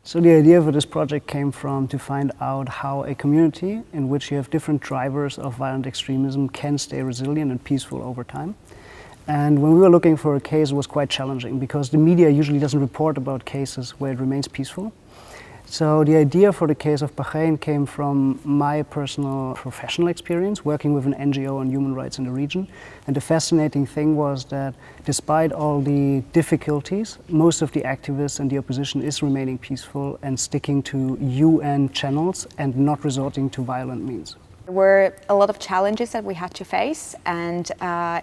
So the idea for this project came from to find out how a community in which you have different drivers of violent extremism can stay resilient and peaceful over time. And when we were looking for a case, it was quite challenging because the media usually doesn't report about cases where it remains peaceful. So the idea for the case of Bahrain came from my personal professional experience working with an NGO on human rights in the region. And the fascinating thing was that despite all the difficulties, most of the activists and the opposition is remaining peaceful and sticking to UN channels and not resorting to violent means. There were a lot of challenges that we had to face, and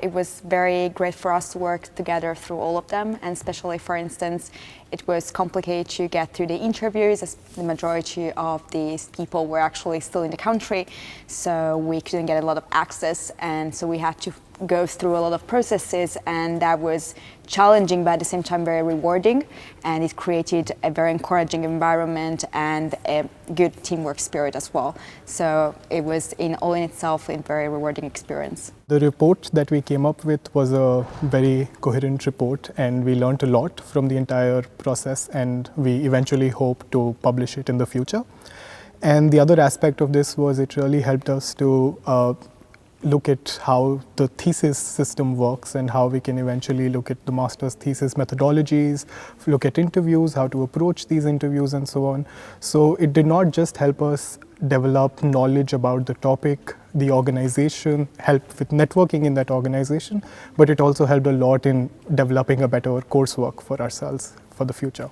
it was very great for us to work together through all of them. And especially, for instance, it was complicated to get through the interviews, as the majority of these people were actually still in the country, so we couldn't get a lot of access, and so we had to go through a lot of processes, and that was challenging but at the same time very rewarding, and it created a very encouraging environment and a good teamwork spirit as well. So it was all in itself a very rewarding experience. The report that we came up with was a very coherent report, and we learned a lot from the entire process, and we eventually hope to publish it in the future. And the other aspect of this was it really helped us to look at how the thesis system works and how we can eventually look at the master's thesis methodologies, look at interviews, how to approach these interviews and so on. So it did not just help us develop knowledge about the topic, the organization, help with networking in that organization, but it also helped a lot in developing a better coursework for ourselves for the future.